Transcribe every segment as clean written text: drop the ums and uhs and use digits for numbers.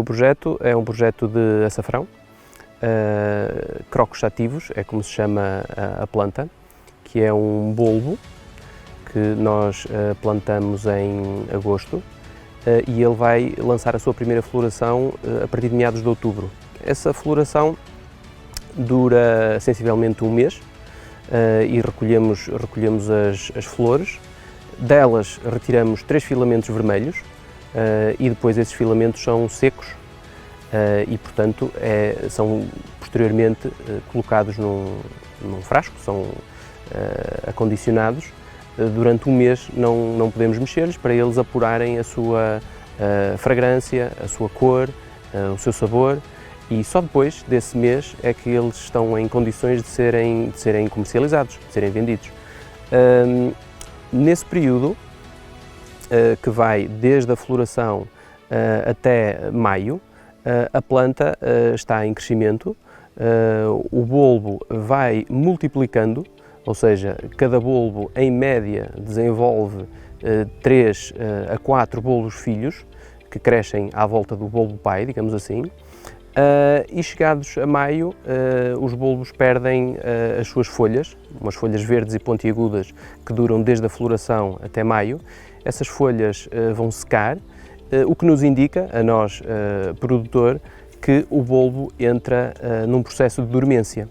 meu projeto é um projeto de açafrão, crocos sativos, é como se chama a planta, que é um bulbo que nós plantamos em agosto e ele vai lançar a sua primeira floração a partir de meados de outubro. Essa floração dura sensivelmente um mês e recolhemos as flores. Delas retiramos 3 filamentos vermelhos e depois esses filamentos são secos e, portanto, são posteriormente colocados num frasco, são acondicionados. Durante um mês não podemos mexer-lhes para eles apurarem a sua fragrância, a sua cor, o seu sabor, e só depois desse mês é que eles estão em condições de serem comercializados, de serem vendidos. Nesse período, que vai desde a floração até maio, a planta está em crescimento, o bulbo vai multiplicando, ou seja, cada bulbo em média desenvolve 3 a 4 bulbos filhos que crescem à volta do bulbo pai, digamos assim, e chegados a maio os bulbos perdem as suas folhas, umas folhas verdes e pontiagudas que duram desde a floração até maio. Essas folhas vão secar, o que nos indica, a nós, produtor, que o bulbo entra num processo de dormência.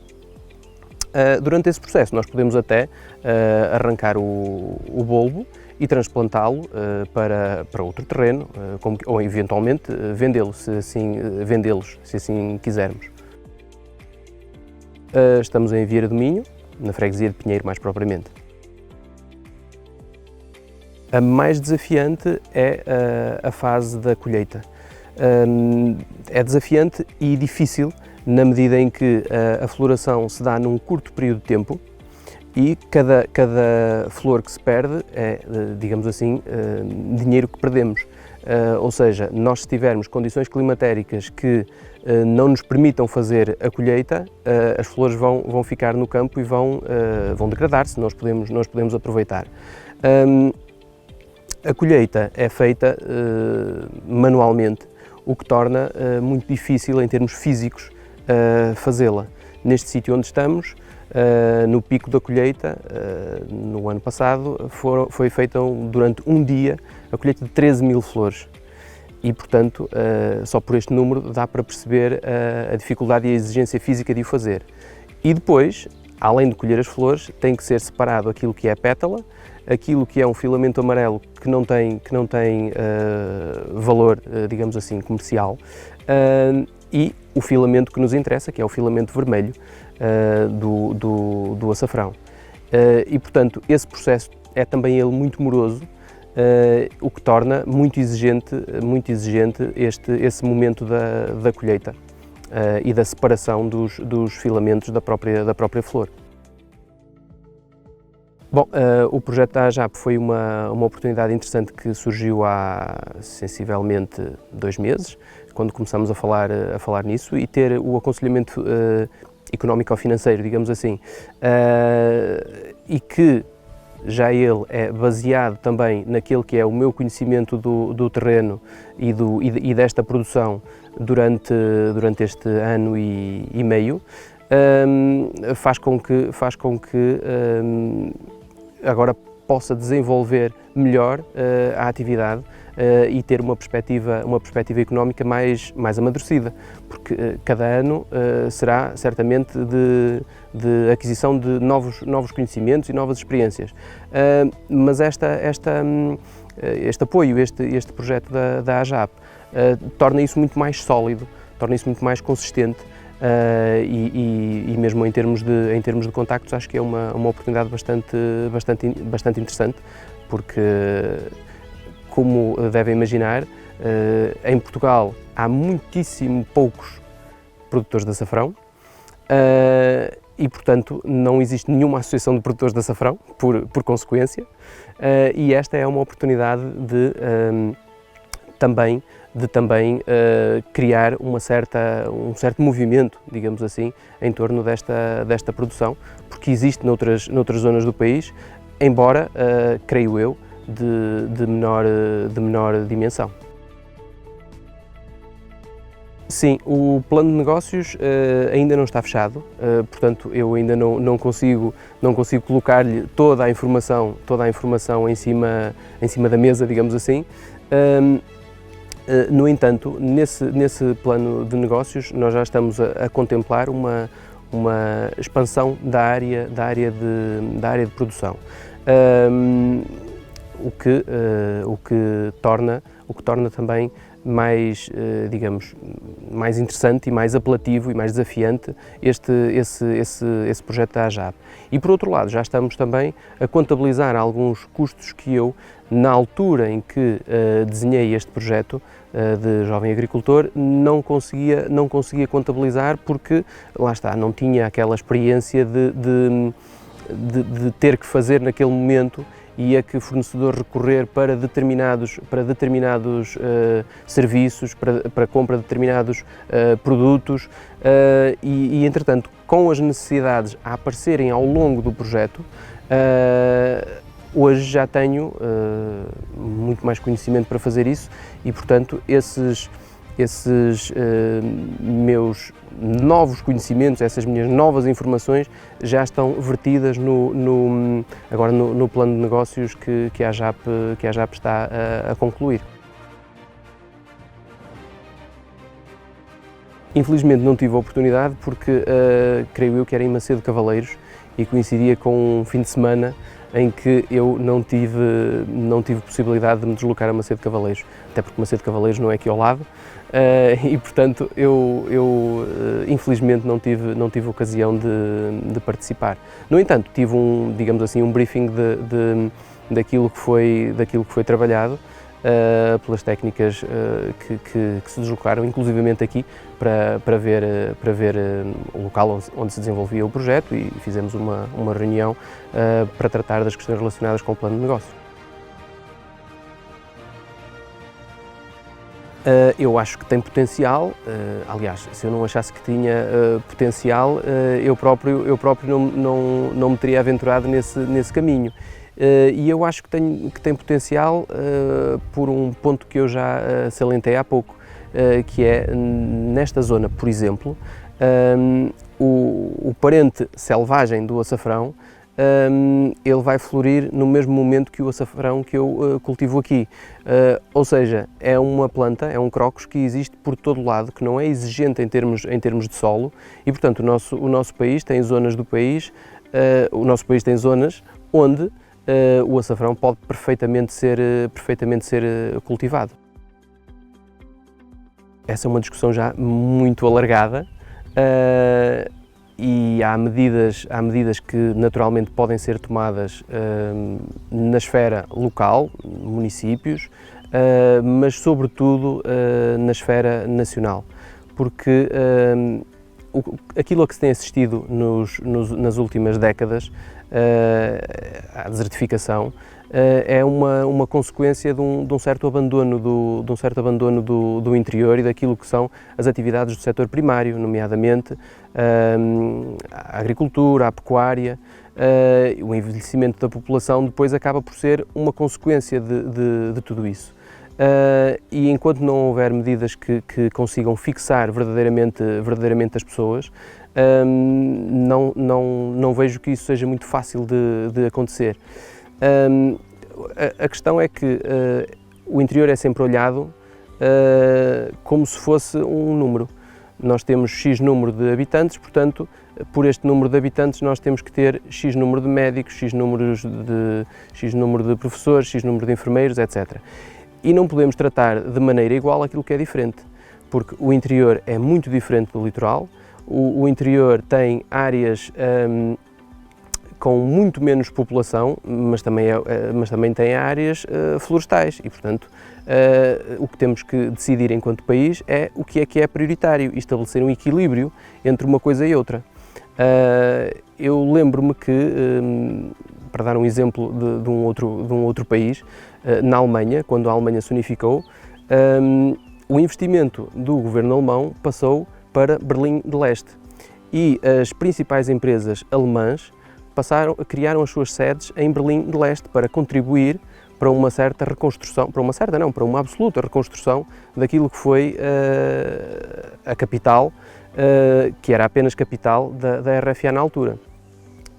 Durante esse processo nós podemos até arrancar o bulbo e transplantá-lo para outro terreno, ou eventualmente vendê-los, se assim quisermos. Estamos em Vieira do Minho, na freguesia de Pinheiro mais propriamente. A mais desafiante é a fase da colheita. É desafiante e difícil na medida em que a floração se dá num curto período de tempo e cada flor que se perde é, digamos assim, dinheiro que perdemos. Ou seja, nós se tivermos condições climatéricas que não nos permitam fazer a colheita, as flores vão ficar no campo e vão degradar-se, nós podemos aproveitar. A colheita é feita manualmente, o que torna muito difícil em termos físicos fazê-la. Neste sítio onde estamos, no pico da colheita, no ano passado, foi feita durante um dia a colheita de 13.000 flores e, portanto, só por este número dá para perceber a dificuldade e a exigência física de o fazer. E depois, além de colher as flores, tem que ser separado aquilo que é a pétala, aquilo que é um filamento amarelo que não tem valor, digamos assim, comercial, e o filamento que nos interessa, que é o filamento vermelho do açafrão. E, portanto, esse processo é também ele muito moroso, o que torna muito exigente esse momento da colheita e da separação dos filamentos da própria flor. Bom, o projeto da AJAP foi uma oportunidade interessante que surgiu há sensivelmente 2 meses, quando começamos a falar nisso, e ter o aconselhamento económico-financeiro, digamos assim, e que já ele é baseado também naquele que é o meu conhecimento do terreno e desta produção durante este ano e meio, faz com que agora possa desenvolver melhor a atividade e ter uma perspectiva económica mais amadurecida, porque cada ano será certamente de aquisição de novos conhecimentos e novas experiências. Mas este apoio, este projeto da AJAP torna isso muito mais sólido, torna isso muito mais consistente. E mesmo em termos de contactos, acho que é uma oportunidade bastante interessante, porque, como devem imaginar, em Portugal há muitíssimo poucos produtores de açafrão e, portanto, não existe nenhuma associação de produtores de açafrão, por consequência, e esta é uma oportunidade de também criar um certo movimento, digamos assim, em torno desta produção, porque existe noutras zonas do país, embora, creio eu, de menor dimensão. Sim, o plano de negócios ainda não está fechado, portanto eu ainda não consigo colocar-lhe toda a informação em cima da mesa, digamos assim. No entanto, nesse plano de negócios nós já estamos a contemplar uma expansão da área de produção, o que torna também mais, digamos, mais interessante e mais apelativo e mais desafiante esse projeto da AJAP. E por outro lado, já estamos também a contabilizar alguns custos que eu, na altura em que desenhei este projeto de jovem agricultor, não conseguia contabilizar porque, lá está, não tinha aquela experiência de ter que fazer naquele momento e a que fornecedor recorrer para determinados serviços, para compra de determinados produtos e, entretanto, com as necessidades a aparecerem ao longo do projeto, hoje já tenho muito mais conhecimento para fazer isso e, portanto, esses meus novos conhecimentos, essas minhas novas informações já estão vertidas agora no plano de negócios que a AJAP está a concluir. Infelizmente não tive a oportunidade porque creio eu que era em Macedo Cavaleiros e coincidia com um fim de semana em que eu não tive possibilidade de me deslocar a Macedo Cavaleiros, até porque Macedo Cavaleiros não é aqui ao lado e, portanto, eu infelizmente não tive ocasião de participar. No entanto, tive digamos assim, um briefing daquilo que foi trabalhado pelas técnicas que se deslocaram, inclusivamente aqui, para ver o local onde se desenvolvia o projeto e fizemos uma reunião para tratar das questões relacionadas com o plano de negócio. Eu acho que tem potencial, aliás, se eu não achasse que tinha potencial, eu próprio não me teria aventurado nesse caminho. E eu acho que tem potencial por um ponto que eu já salientei há pouco, que é nesta zona, por exemplo, o parente selvagem do açafrão, ele vai florir no mesmo momento que o açafrão que eu cultivo aqui. Ou seja, é uma planta, é um crocus que existe por todo lado, que não é exigente em termos de solo e, portanto, o nosso país tem zonas onde o açafrão pode perfeitamente ser cultivado. Essa é uma discussão já muito alargada e há medidas que naturalmente podem ser tomadas na esfera local, municípios, mas sobretudo na esfera nacional, porque aquilo a que se tem assistido nas últimas décadas, a desertificação, é uma consequência de um certo abandono do interior e daquilo que são as atividades do setor primário, nomeadamente a agricultura, a pecuária. O envelhecimento da população depois acaba por ser uma consequência de tudo isso. E enquanto não houver medidas que consigam fixar verdadeiramente as pessoas, não vejo que isso seja muito fácil de acontecer. A questão é que o interior é sempre olhado como se fosse um número. Nós temos X número de habitantes, portanto, por este número de habitantes nós temos que ter X número de médicos, X número de professores, X número de enfermeiros, etc. E não podemos tratar de maneira igual aquilo que é diferente, porque o interior é muito diferente do litoral, o interior tem áreas com muito menos população, mas também tem áreas florestais e, portanto, o que temos que decidir enquanto país é o que é prioritário e estabelecer um equilíbrio entre uma coisa e outra. Eu lembro-me que, para dar um exemplo de um outro país, na Alemanha, quando a Alemanha se unificou, o investimento do governo alemão passou para Berlim de Leste e as principais empresas alemãs criaram as suas sedes em Berlim de Leste para contribuir para uma certa reconstrução, para uma certa não, para uma absoluta reconstrução daquilo que foi a capital, que era apenas capital da RFA na altura.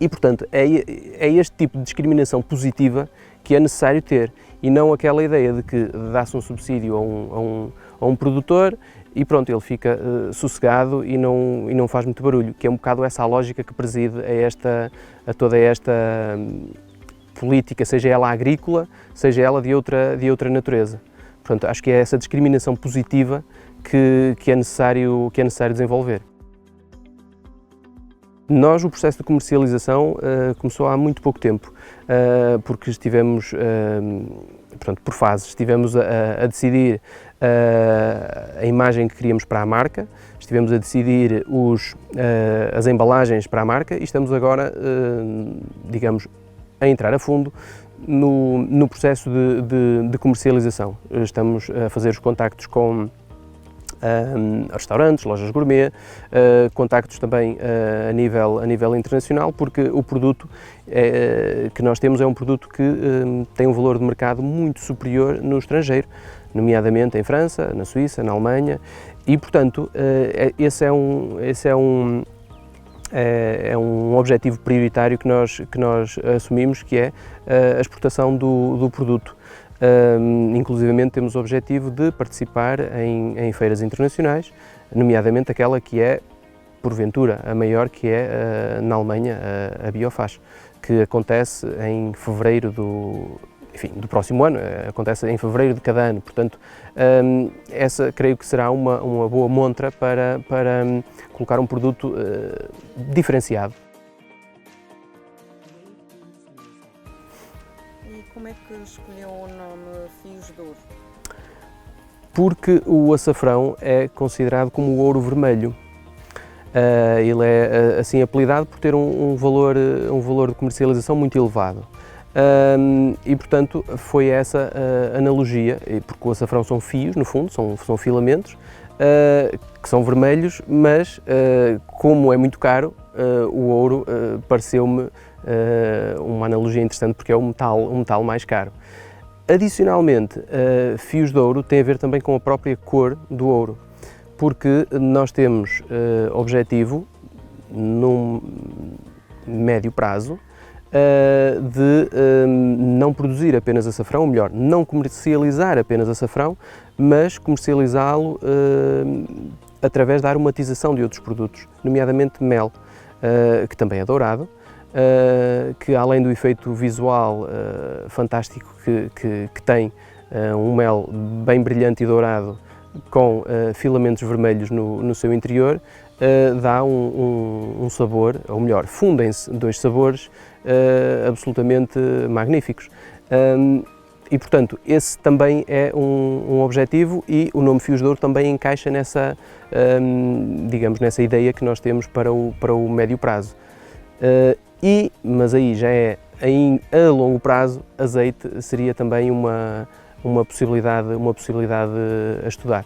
E, portanto, é este tipo de discriminação positiva que é necessário ter, e não aquela ideia de que dá-se um subsídio a um produtor e pronto, ele fica sossegado e não faz muito barulho, que é um bocado essa a lógica que preside a toda esta política, seja ela agrícola, seja ela de outra natureza. Portanto, acho que é essa discriminação positiva que é necessário desenvolver. Nós, o processo de comercialização começou há muito pouco tempo, porque estivemos, portanto, por fases, estivemos a decidir a imagem que queríamos para a marca, estivemos a decidir as embalagens para a marca e estamos agora, digamos, a entrar a fundo no processo de comercialização. Estamos a fazer os contactos com restaurantes, lojas gourmet, contactos também a nível internacional, porque o produto que nós temos é um produto que tem um valor de mercado muito superior no estrangeiro, nomeadamente em França, na Suíça, na Alemanha, e portanto esse é um objetivo prioritário que nós assumimos, que é a exportação do produto. Inclusivamente temos o objetivo de participar em feiras internacionais, nomeadamente aquela que é, porventura, a maior, que é na Alemanha, a Biofach, que acontece em fevereiro do próximo ano, acontece em fevereiro de cada ano. Portanto, essa creio que será uma boa montra para colocar um produto diferenciado. E como é que escolheu o nome Fios de Ouro? Porque o açafrão é considerado como o ouro vermelho. Ele é assim apelidado por ter um valor de comercialização muito elevado. E portanto foi essa analogia, porque o açafrão são fios, no fundo, são filamentos, que são vermelhos, mas como é muito caro, o ouro pareceu-me uma analogia interessante, porque é um metal mais caro. Adicionalmente, fios de ouro tem a ver também com a própria cor do ouro, porque nós temos objetivo, num médio prazo, de não produzir apenas açafrão, ou melhor, não comercializar apenas açafrão, mas comercializá-lo através da aromatização de outros produtos, nomeadamente mel, que também é dourado, que além do efeito visual fantástico que tem, um mel bem brilhante e dourado com filamentos vermelhos no seu interior, dá um sabor, ou melhor, fundem-se dois sabores absolutamente magníficos. E portanto, esse também é um objetivo, e o nome Fios de Ouro também encaixa nessa, digamos, nessa ideia que nós temos para o médio prazo. Mas aí já é a longo prazo, azeite seria também uma possibilidade a estudar.